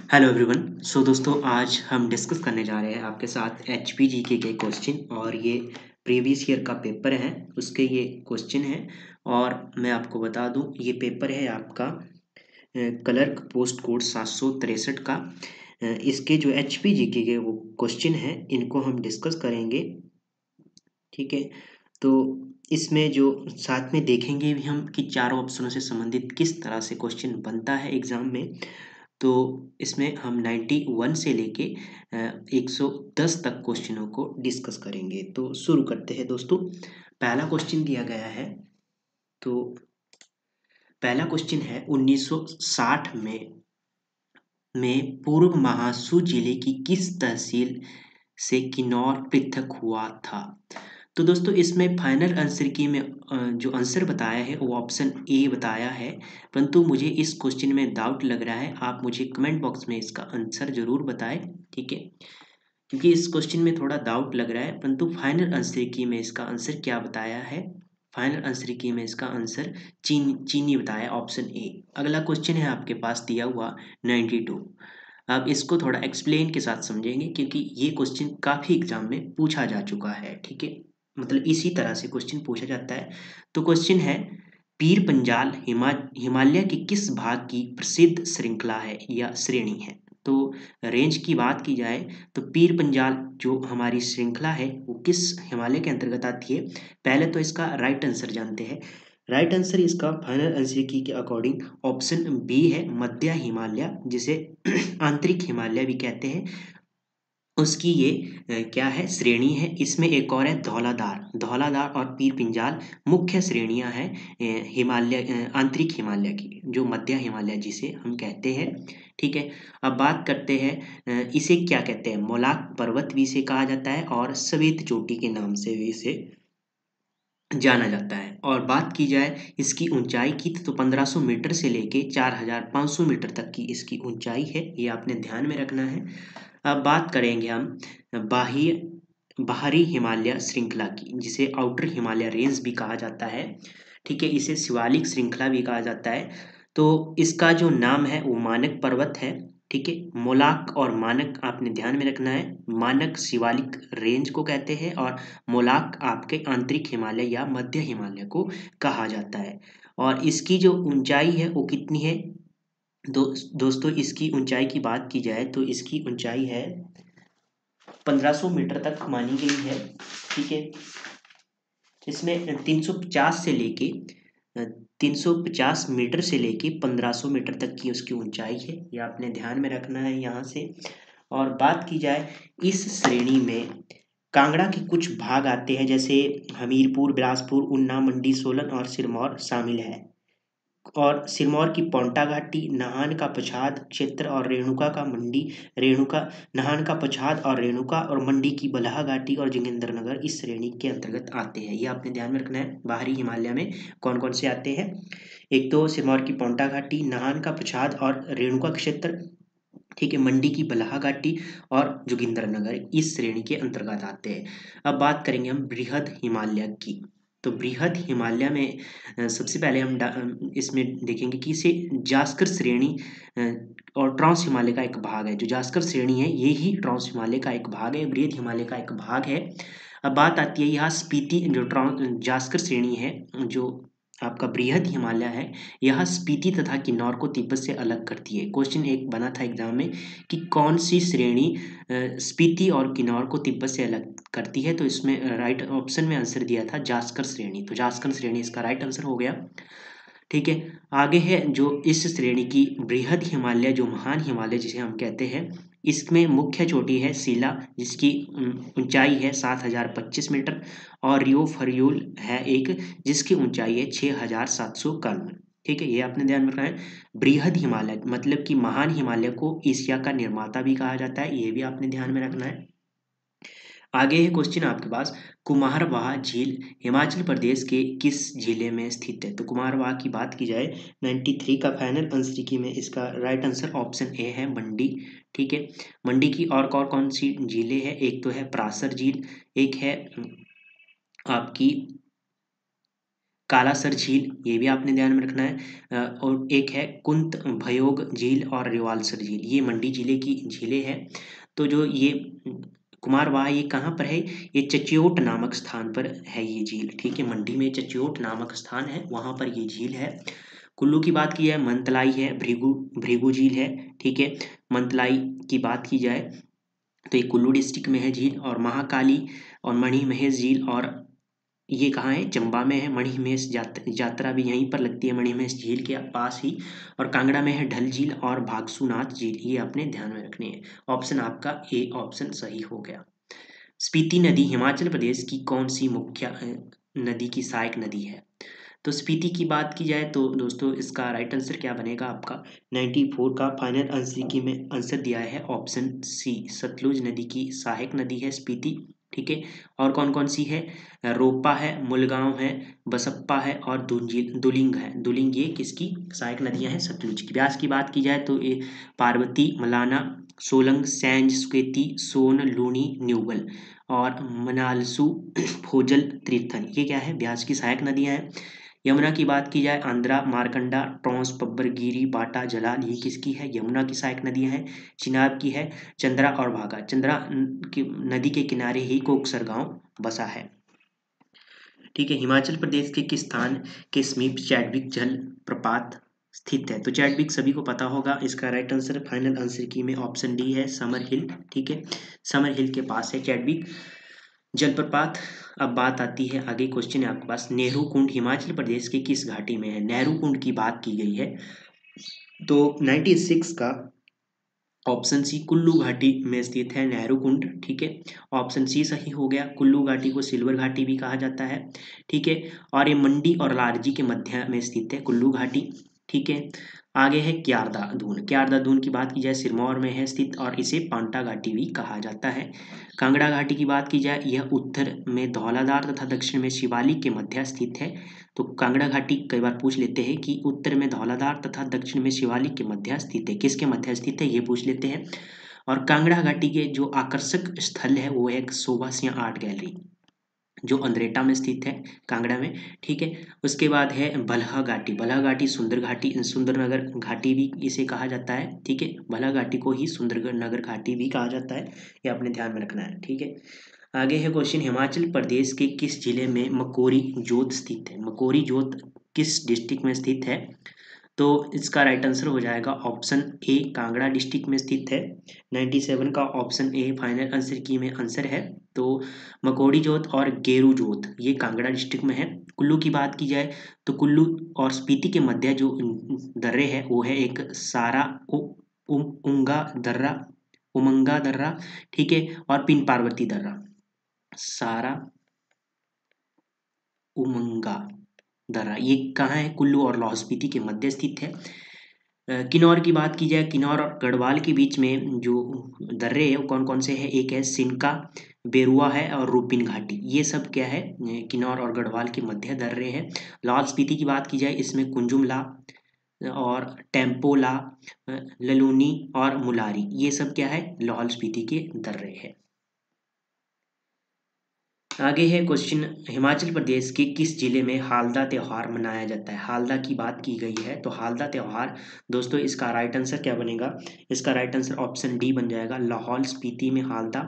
Hello everyone. सो दोस्तों, आज हम डिस्कस करने जा रहे हैं आपके साथ एचपीजीके के क्वेश्चन। और ये प्रीवियस ईयर का पेपर है, उसके ये क्वेश्चन है। और मैं आपको बता दूं, ये पेपर है आपका क्लर्क पोस्ट कोड 763 का। इसके जो एचपीजीके के वो क्वेश्चन हैं, इनको हम डिस्कस करेंगे। ठीक है, तो इसमें जो साथ में देखेंगे भी हम कि चारों ऑप्शनों से संबंधित किस तरह से क्वेश्चन बनता है एग्जाम में। तो इसमें हम 91 से लेके 110 तक क्वेश्चनों को डिस्कस करेंगे। तो शुरू करते हैं दोस्तों। पहला क्वेश्चन दिया गया है। तो पहला क्वेश्चन है 1960 में पूर्व महासू जिले की किस तहसील से किन्नौर पृथक हुआ था। तो दोस्तों, इसमें फाइनल आंसर की में जो आंसर बताया है वो ऑप्शन ए बताया है। परंतु मुझे इस क्वेश्चन में डाउट लग रहा है, आप मुझे कमेंट बॉक्स में इसका आंसर जरूर बताएं। ठीक है, क्योंकि इस क्वेश्चन में थोड़ा डाउट लग रहा है। परंतु फाइनल आंसर की में इसका आंसर क्या बताया है, फाइनल आंसर की में इसका आंसर चीनी बताया, ऑप्शन ए। अगला क्वेश्चन है आपके पास दिया हुआ 92। अब इसको थोड़ा एक्सप्लेन के साथ समझेंगे, क्योंकि ये क्वेश्चन काफ़ी एग्जाम में पूछा जा चुका है। ठीक है, मतलब इसी तरह से क्वेश्चन पूछा जाता है। तो क्वेश्चन है, पीर पंजाल हिमालय के किस भाग की प्रसिद्ध श्रृंखला है या श्रेणी है। तो रेंज की बात की जाए तो पीर पंजाल जो हमारी श्रृंखला है वो किस हिमालय के अंतर्गत आती है। पहले तो इसका राइट आंसर जानते हैं। राइट आंसर इसका फाइनल आंसर की के अकॉर्डिंग ऑप्शन बी है, मध्य हिमालय, जिसे आंतरिक हिमालय भी कहते हैं। उसकी ये क्या है, श्रेणी है। इसमें एक और है धौलाधार। धौलाधार और पीर पिंजाल मुख्य श्रेणियां हैं हिमालय, आंतरिक हिमालय की, जो मध्य हिमालय जिसे हम कहते हैं। ठीक है, अब बात करते हैं इसे क्या कहते हैं। मोलाक पर्वत भी इसे कहा जाता है और श्वेत चोटी के नाम से भी इसे जाना जाता है। और बात की जाए इसकी ऊंचाई की, तो 1500 मीटर से लेके 4500 मीटर तक की इसकी ऊंचाई है, ये आपने ध्यान में रखना है। अब बात करेंगे हम बाह्य बाहरी हिमालय श्रृंखला की, जिसे आउटर हिमालय रेंज भी कहा जाता है। ठीक है, इसे शिवालिक श्रृंखला भी कहा जाता है। तो इसका जो नाम है वो मानक पर्वत है। ठीक है, मोलाक और मानक आपने ध्यान में रखना है। मानक शिवालिक रेंज को कहते हैं और मोलाक आपके आंतरिक हिमालय या मध्य हिमालय को कहा जाता है। और इसकी जो ऊंचाई है वो कितनी है। दोस्तों, इसकी ऊंचाई की बात की जाए तो इसकी ऊंचाई है 1500 मीटर तक मानी गई है। ठीक है, इसमें 350 से लेके 350 मीटर से लेके 1500 मीटर तक की उसकी ऊंचाई है, ये आपने ध्यान में रखना है यहाँ से। और बात की जाए इस श्रेणी में कांगड़ा के कुछ भाग आते हैं, जैसे हमीरपुर, बिलासपुर, उन्ना, मंडी, सोलन और सिरमौर शामिल है। और सिरमौर की पौंटा घाटी, नाहन का पछाद क्षेत्र और रेणुका का मंडी, रेणुका नाहन का पछाद और रेणुका और मंडी की बलहा घाटी और जोगिंदरनगर इस श्रेणी के अंतर्गत आते हैं। ये आपने ध्यान में रखना है, बाहरी हिमालय में कौन कौन से आते हैं। एक तो सिरमौर की पौंटा घाटी, नाहन का पछाद और रेणुका क्षेत्र। ठीक है, मंडी की बलहा घाटी और जोगिंदरनगर इस श्रेणी के अंतर्गत आते हैं। अब बात करेंगे हम बृहद हिमालय की। तो बृहद हिमालय में सबसे पहले हम इसमें देखेंगे कि इसे जास्कर श्रेणी और ट्रांस हिमालय का एक भाग है। जो जास्कर श्रेणी है ये ही ट्रांस हिमालय का एक भाग है, बृहद हिमालय का एक भाग है। अब बात आती है यहाँ स्पीति, जो जास्कर श्रेणी है, जो आपका बृहद हिमालय है, यह स्पीति तथा किन्नौर को तिब्बत से अलग करती है। क्वेश्चन एक बना था एग्जाम में कि कौन सी श्रेणी स्पीति और किन्नौर को तिब्बत से अलग करती है। तो इसमें राइट ऑप्शन में आंसर दिया था जास्कर श्रेणी। तो जास्कर श्रेणी इसका राइट आंसर हो गया। ठीक है, आगे है जो इस श्रेणी की बृहद हिमालय, जो महान हिमालय जिसे हम कहते हैं, इसमें मुख्य चोटी है शिला, जिसकी ऊंचाई है 7025 मीटर। और रियो फरियोल है एक, जिसकी ऊंचाई है 6791। ठीक है, ये आपने ध्यान में रखना है। बृहद हिमालय मतलब कि महान हिमालय को एशिया का निर्माता भी कहा जाता है, ये भी आपने ध्यान में रखना है। आगे है क्वेश्चन आपके पास, कुमारवाह झील हिमाचल प्रदेश के किस जिले में स्थित है। तो कुमारवाह की बात की जाए 93 का फाइनल आंसर की में इसका राइट आंसर ऑप्शन ए है, मंडी। ठीक है, मंडी की और कौन सी झीलें हैं, एक तो है परासर झील, एक है आपकी कालासर झील, ये भी आपने ध्यान में रखना है। और एक है कुंत भयोग झील और रिवाल्सर झील, ये मंडी जिले की झीलें हैं। तो जो ये कुमारवाह ये कहाँ पर है, ये चच्योट नामक स्थान पर है ये झील, ठीक है। मंडी में चच्योट नामक स्थान है, वहाँ पर ये झील है। कुल्लू की बात की जाए, मंतलाई है, भृगु भृगु झील है, ठीक है। मंतलाई की बात की जाए तो ये कुल्लू डिस्ट्रिक्ट में है झील। और महाकाली और मणिमहेश झील, और ये कहाँ है, चंबा में है। मणिमहेश यात्रा भी यहीं पर लगती है, मणिमहेश झील के पास ही। और कांगड़ा में है ढल झील और भागसूनाथ झील, ये अपने ध्यान में रखनी है। ऑप्शन आपका ए ऑप्शन सही हो गया। स्पीति नदी हिमाचल प्रदेश की कौन सी मुख्य नदी की सहायक नदी है। तो स्पीति की बात की जाए तो दोस्तों इसका राइट आंसर क्या बनेगा आपका, 94 का फाइनल आंसर की में आंसर दिया है ऑप्शन सी, सतलुज नदी की सहायक नदी है स्पीति, ठीक है। और कौन कौन सी है, रोपा है, मुलगांव है, बसप्पा है और दुलिंग है। दुलिंग ये किसकी सहायक नदियां हैं, सतलुज की। ब्यास की बात की जाए तो ये पार्वती, मलाना, सोलंग, सैंज, सुकेती, सोन, लूनी, न्यूगल और मनालसू, फोजल, तीर्थन, ये क्या है, ब्यास की सहायक नदियां हैं। यमुना की बात की जाए, आंध्रा, मारकंडा, टोंस, पब्बर, गिरी, बाटा, जलाल, ये किसकी है, यमुना की सहायक नदियां हैं। चिनाब की है चंद्रा और भागा। चंद्रा की नदी के किनारे ही कोकसर गांव बसा है, ठीक है। हिमाचल प्रदेश के किस स्थान के समीप चैडविक जल प्रपात स्थित है। तो चैडविक सभी को पता होगा, इसका राइट आंसर फाइनल आंसर की में ऑप्शन डी है, समर हिल, ठीक है। समर हिल के पास है चैडविक जलप्रपात। अब बात आती है, आगे क्वेश्चन है आपके पास, नेहरू कुंड हिमाचल प्रदेश के किस घाटी में है। नेहरू कुंड की बात की गई है तो 96 का ऑप्शन सी कुल्लू घाटी में स्थित है नेहरू कुंड, ठीक है। ऑप्शन सी सही हो गया। कुल्लू घाटी को सिल्वर घाटी भी कहा जाता है, ठीक है। और ये मंडी और लारजी के मध्य में स्थित है कुल्लू घाटी, ठीक है। आगे है क्यारदा दून। क्यारदा दून की बात की जाए सिरमौर में है स्थित और इसे पांटा घाटी भी कहा जाता है। कांगड़ा घाटी की बात की जाए, यह उत्तर में धौलाधार तथा दक्षिण में शिवालिक के मध्य स्थित है। तो कांगड़ा घाटी कई बार पूछ लेते हैं कि उत्तर में धौलाधार तथा दक्षिण में शिवालिक के मध्य स्थित है, किसके मध्य स्थित है ये पूछ लेते हैं। और कांगड़ा घाटी के जो आकर्षक स्थल है वो है एक शोभा सिंह आर्ट गैलरी, जो अंद्रेटा में स्थित है, कांगड़ा में, ठीक है। उसके बाद है बलहा घाटी। बलहा घाटी सुंदर घाटी, सुंदरनगर घाटी भी इसे कहा जाता है, ठीक है। बलहा घाटी को ही सुंदरनगर घाटी भी कहा जाता है, ये अपने ध्यान में रखना है, ठीक है। आगे है क्वेश्चन, हिमाचल प्रदेश के किस जिले में मकोरी जोत स्थित है। मकोरी जोत किस डिस्ट्रिक्ट में स्थित है। तो इसका राइट आंसर हो जाएगा ऑप्शन ए, कांगड़ा डिस्ट्रिक्ट में स्थित है। 97 का ऑप्शन ए फाइनल आंसर की में आंसर है। तो मकोड़ी जोत और गेरू जोत ये कांगड़ा डिस्ट्रिक्ट में है। कुल्लू की बात की जाए तो कुल्लू और स्पीति के मध्य जो दर्रे है वो है एक सारा उंगा दर्रा, उमंगा दर्रा, ठीक है। और पिन पार्वती दर्रा, सारा उमंगा दर्रा, ये कहाँ है, कुल्लू और लाहौल स्पीति के मध्य स्थित है। किन्नौर की बात की जाए, किन्नौर और गढ़वाल के बीच में जो दर्रे है वो कौन कौन से हैं, एक है सिनका, बेरुआ है और रूपिन घाटी, ये सब क्या है किन्नौर और गढ़वाल के मध्य दर्रे हैं। लाहौल स्पीति की बात की जाए, इसमें कुंजुमला और टेम्पोला, ललूनी और मुलारी, ये सब क्या है लाहौल स्पीति के दर्रे हैं। आगे है क्वेश्चन, हिमाचल प्रदेश के किस जिले में हालदा त्योहार मनाया जाता है। हालदा की बात की गई है तो हालदा त्योहार दोस्तों इसका राइट आंसर क्या बनेगा, इसका राइट आंसर ऑप्शन डी बन जाएगा, लाहौल स्पीति में हालदा।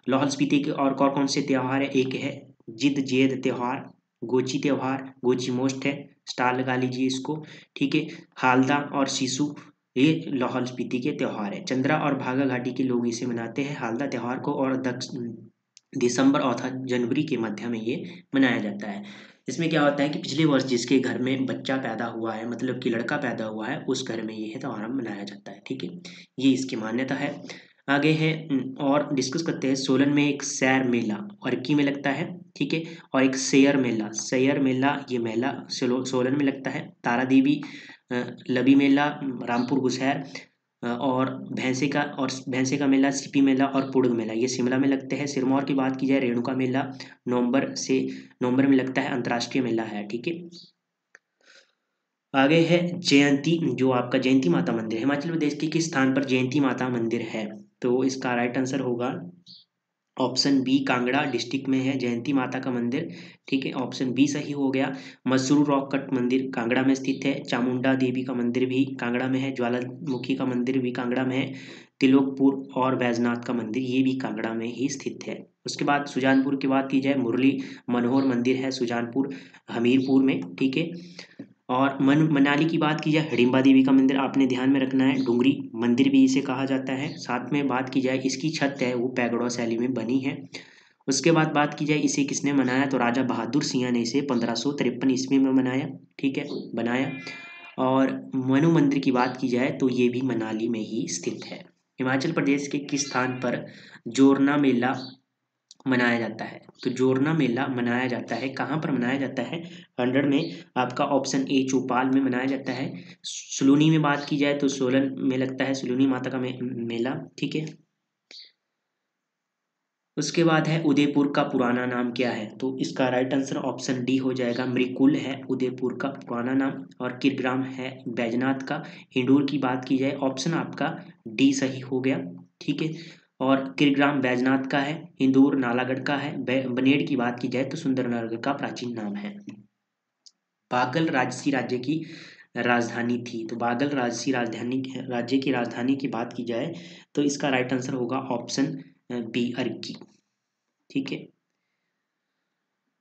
लाहौल स्पीति के और कौन से त्योहार है, एक है जिद जेद त्योहार, गोची त्योहार, गोची मोस्ट है, स्टार लगा लीजिए इसको, ठीक है। हालदा और सिसु ये लाहौल स्पीति के त्योहार है। चंद्रा और भागा घाटी के लोग इसे मनाते हैं हालदा त्योहार को, और दिसंबर अर्थात जनवरी के मध्य में ये मनाया जाता है। इसमें क्या होता है कि पिछले वर्ष जिसके घर में बच्चा पैदा हुआ है, मतलब कि लड़का पैदा हुआ है, उस घर में ये त्योहार मनाया जाता है, ठीक है। ये इसकी मान्यता है। आगे है और डिस्कस करते हैं, सोलन में एक सैर मेला अर्की में लगता है, ठीक है। और एक शेयर मेला, शेयर मेला ये मेला सोलन में लगता है। तारा देवी लबी मेला रामपुर गुसैर, और भैंसे का मेला सीपी मेला और पुड़ग मेला ये शिमला में लगते हैं। सिरमौर की बात की जाए, रेणुका मेला नवंबर में लगता है, अंतर्राष्ट्रीय मेला है, ठीक है। आगे है जयंती, जो आपका जयंती माता मंदिर, हिमाचल प्रदेश के किस स्थान पर जयंती माता मंदिर है। तो इसका राइट आंसर होगा ऑप्शन बी कांगड़ा डिस्ट्रिक्ट में है जयंती माता का मंदिर, ठीक है, ऑप्शन बी सही हो गया। मसरू रॉक कट मंदिर कांगड़ा में स्थित है। चामुंडा देवी का मंदिर भी कांगड़ा में है। ज्वालामुखी का मंदिर भी कांगड़ा में है। तिलोकपुर और बैजनाथ का मंदिर ये भी कांगड़ा में ही स्थित है। उसके बाद सुजानपुर की बात की जाए, मुरली मनोहर मंदिर है सुजानपुर हमीरपुर में, ठीक है। और मनाली की बात की जाए, हिडिंबा देवी का मंदिर आपने ध्यान में रखना है, डुंगरी मंदिर भी इसे कहा जाता है। साथ में बात की जाए इसकी छत है वो पैगोडा शैली में बनी है। उसके बाद बात की जाए इसे किसने बनाया, तो राजा बहादुर सिंह ने इसे 1553 ईस्वी में बनाया, ठीक है, बनाया। और मनु मंदिर की बात की जाए तो ये भी मनाली में ही स्थित है। हिमाचल प्रदेश के किस स्थान पर जोरना मेला मनाया जाता है, तो जोरना मेला मनाया जाता है, कहाँ पर मनाया जाता है, 100 में आपका ऑप्शन ए चौपाल में मनाया जाता है। सुलूनी में बात की जाए तो सोलन में लगता है सुलूनी माता का मेला, ठीक है। उसके बाद है उदयपुर का पुराना नाम क्या है, तो इसका राइट आंसर ऑप्शन डी हो जाएगा, मृकुल है उदयपुर का पुराना नाम। और किरग्राम है बैजनाथ का। हिंडूर की बात की जाए ऑप्शन आपका डी सही हो गया, ठीक है। और किरग्राम बैजनाथ का है। हिंदूर नालागढ़ का है। बनेड़ की बात की जाए तो सुंदरनगर का प्राचीन नाम है। बागल राजसी राज्य की राजधानी थी, तो बागल राजसी राजधानी राज्य की राजधानी की बात की जाए तो इसका राइट आंसर होगा ऑप्शन बी अर्की, ठीक है।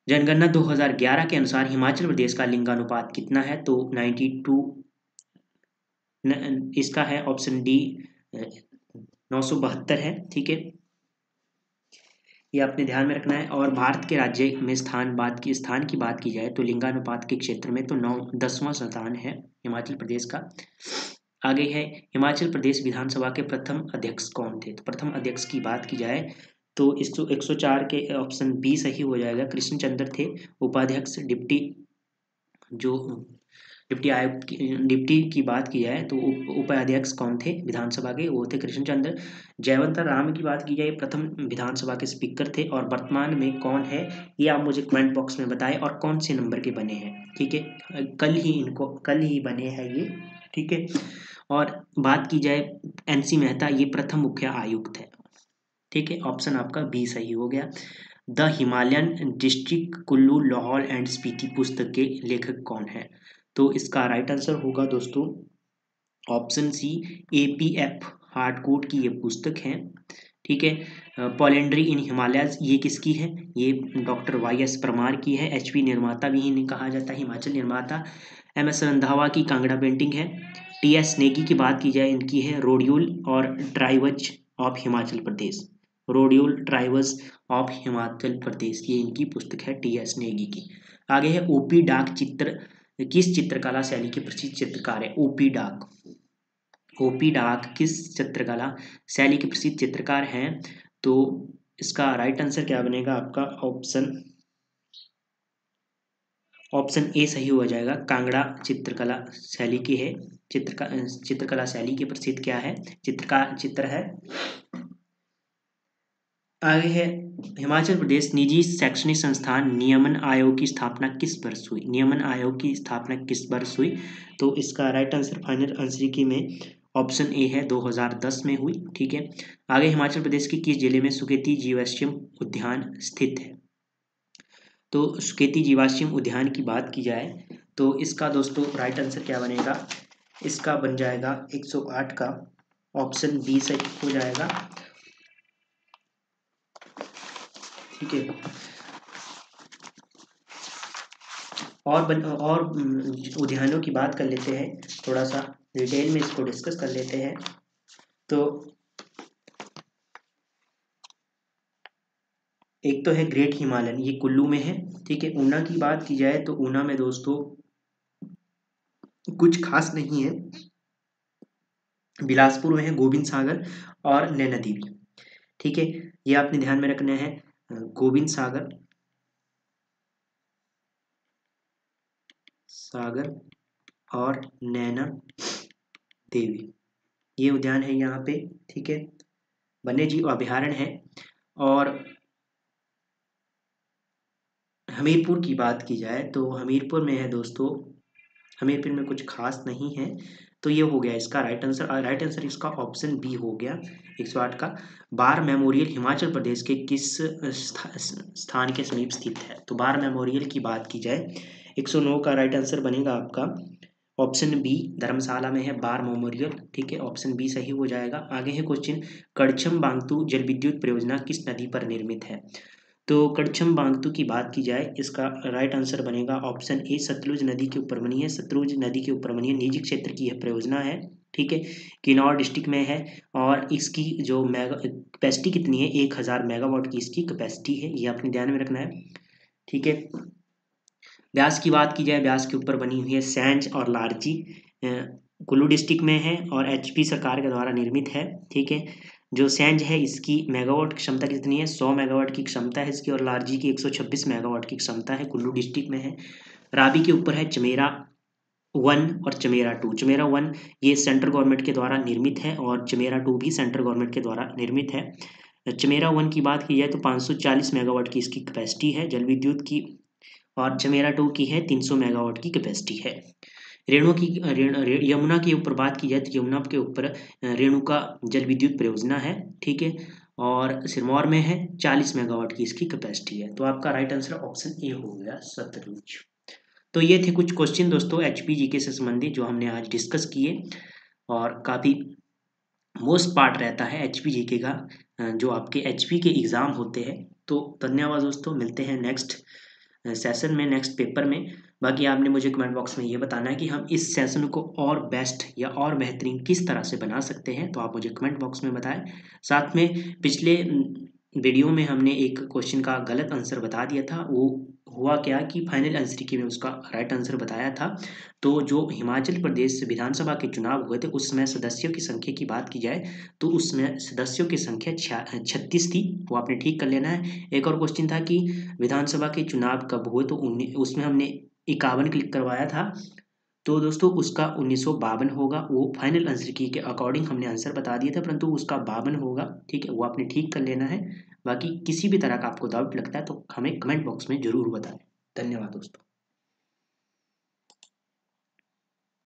जनगणना 2011 के अनुसार हिमाचल प्रदेश का लिंगानुपात कितना है, तो 92, इसका है ऑप्शन डी 972 है, ठीक है। ये आपने ध्यान में रखना है। और भारत के राज्य में स्थान की बात की जाए तो लिंगानुपात के क्षेत्र में तो 10वां स्थान है हिमाचल प्रदेश का। आगे है हिमाचल प्रदेश विधानसभा के प्रथम अध्यक्ष कौन थे, तो प्रथम अध्यक्ष की बात की जाए तो 104 के ऑप्शन बी सही हो जाएगा, कृष्ण चंद्र थे। उपाध्यक्ष जो डिप्टी आयुक्त डिप्टी की बात की जाए तो उपाध्यक्ष कौन थे विधानसभा के, वो थे कृष्ण चंद्र। जयवंत राम की बात की जाए प्रथम विधानसभा के स्पीकर थे। और वर्तमान में कौन है ये आप मुझे कमेंट बॉक्स में बताएं और कौन से नंबर के बने हैं, ठीक है, कल ही बने हैं ये, ठीक है। और बात की जाए एनसी मेहता, ये प्रथम मुख्य आयुक्त है, ठीक है, ऑप्शन आपका बी सही हो गया। The Himalayan district Kullu Lahaul and Spiti पुस्तक के लेखक कौन है, तो इसका राइट आंसर होगा दोस्तों ऑप्शन सी APF हार्डकोट की ये पुस्तक है, ठीक है। पोलेंड्री इन हिमालयाज ये किसकी है, ये डॉक्टर YS परमार की है। HP निर्माता भी इन्हें कहा जाता है, हिमाचल निर्माता। MS रंधावा की कांगड़ा पेंटिंग है। TS नेगी की बात की जाए इनकी है रोड्यूल और ट्राइवज ऑफ हिमाचल प्रदेश, रोड्यूल ट्राइवज ऑफ हिमाचल प्रदेश, ये इनकी पुस्तक है TS नेगी की। आगे है OP डाक चित्र किस चित्रकला शैली के प्रसिद्ध चित्रकार है, ओपी डाक किस चित्रकला शैली के प्रसिद्ध चित्रकार हैं, तो इसका राइट आंसर क्या बनेगा आपका ऑप्शन ए सही हो जाएगा, कांगड़ा चित्रकला शैली की है। चित्रकला शैली के प्रसिद्ध क्या है, चित्र है। आगे है हिमाचल प्रदेश निजी शैक्षणिक संस्थान नियमन आयोग की स्थापना किस वर्ष हुई, नियमन आयोग की स्थापना किस वर्ष हुई, तो इसका राइट आंसर फाइनल आंसर की में ऑप्शन ए है 2010 में हुई, ठीक है। आगे हिमाचल प्रदेश के किस जिले में सुकेती जीवाश्म उद्यान स्थित है, तो सुकेती जीवाश्म उद्यान की बात की जाए तो इसका दोस्तों राइट आंसर क्या बनेगा, इसका बन जाएगा 108 का ऑप्शन बी सही हो जाएगा, ठीक है। और उद्यानों की बात कर लेते हैं, थोड़ा सा डिटेल में इसको डिस्कस कर लेते हैं। तो एक तो है ग्रेट हिमालयन, ये कुल्लू में है, ठीक है। ऊना की बात की जाए तो ऊना में दोस्तों कुछ खास नहीं है। बिलासपुर में है गोविंद सागर और नैना देवी, ठीक है, ये आपने ध्यान में रखना है। गोविंद सागर और नैना देवी ये उद्यान है यहाँ पे, ठीक है, वन्य जीव अभ्यारण्य है। और हमीरपुर की बात की जाए तो हमीरपुर में है दोस्तों, हमीरपुर में कुछ खास नहीं है। तो ये हो गया इसका राइट आंसर। राइट आंसर इसका ऑप्शन बी हो गया 108 का। बार मेमोरियल हिमाचल प्रदेश के किस स्थान के समीप स्थित है? तो बार मेमोरियल की बात की जाए 109 का राइट आंसर बनेगा आपका ऑप्शन बी, धर्मशाला में है बार मेमोरियल। ठीक है, ऑप्शन बी सही हो जाएगा। आगे है क्वेश्चन, कड़छम बांगतू जल विद्युत परियोजना किस नदी पर निर्मित है? तो कड़छम बांगतू की बात की जाए इसका राइट आंसर बनेगा ऑप्शन ए, सतलुज नदी के ऊपर बनी है। सतलुज नदी के ऊपर बनी है, निजी क्षेत्र की यह परियोजना है। ठीक है, किन्नौर डिस्ट्रिक्ट में है और इसकी जो कैपेसिटी कितनी है, 1000 मेगावाट की इसकी कैपेसिटी है, ये आपने ध्यान में रखना है। ठीक है, ब्यास की बात की जाए, ब्यास के ऊपर बनी हुई है सैंज और लारजी, कुल्लू डिस्ट्रिक्ट में है और एचपी सरकार के द्वारा निर्मित है। ठीक है, जो सैंज है इसकी मेगावाट क्षमता कितनी है, 100 मेगावाट की क्षमता है इसकी, और लारजी की 126 मेगावाट की क्षमता है, कुल्लू डिस्ट्रिक्ट में है। राबी के ऊपर है चमेरा 1 और चमेरा 2। चमेरा 1 ये सेंट्रल गवर्नमेंट के द्वारा निर्मित है और चमेरा 2 भी सेंट्रल गवर्नमेंट के द्वारा निर्मित है। चमेरा 1 की बात की जाए तो 540 मेगावाट की इसकी कैपेसिटी है जल विद्युत की, और चमेरा 2 की है 300 मेगावाट की कैपेसिटी है। यमुना के ऊपर बात की जाए तो यमुना के ऊपर रेणुका जल विद्युत परियोजना है। ठीक है, और सिरमौर में है, 40 मेगावाट की इसकी कैपेसिटी है। तो आपका राइट आंसर ऑप्शन ए हो गया, सतलुज। तो ये थे कुछ क्वेश्चन दोस्तों एचपी जीके से संबंधित जो हमने आज डिस्कस किए, और काफ़ी मोस्ट पार्ट रहता है एचपी जीके का जो आपके एचपी के एग्ज़ाम होते हैं। तो धन्यवाद दोस्तों, मिलते हैं नेक्स्ट सेशन में, नेक्स्ट पेपर में। बाकी आपने मुझे कमेंट बॉक्स में ये बताना है कि हम इस सेशन को और बेस्ट या और बेहतरीन किस तरह से बना सकते हैं, तो आप मुझे कमेंट बॉक्स में बताएं। साथ में पिछले वीडियो में हमने एक क्वेश्चन का गलत आंसर बता दिया था, वो हुआ क्या कि फाइनल आंसर की में उसका राइट आंसर बताया था। तो जो हिमाचल प्रदेश विधानसभा के चुनाव हुए थे उस समय सदस्यों की संख्या की बात की जाए तो उसमें सदस्यों की संख्या 36 थी, वो आपने ठीक कर लेना है। एक और क्वेश्चन था कि विधानसभा के चुनाव कब हुए, तो उसमें हमने 51 क्लिक करवाया था, तो दोस्तों उसका 1952 होगा। वो फाइनल आंसर की के अकॉर्डिंग हमने आंसर बता दिया था, परंतु उसका 52 होगा। ठीक है, वो आपने ठीक कर लेना है। बाकी किसी भी तरह का आपको डाउट लगता है तो हमें कमेंट बॉक्स में ज़रूर बताएं। धन्यवाद दोस्तों।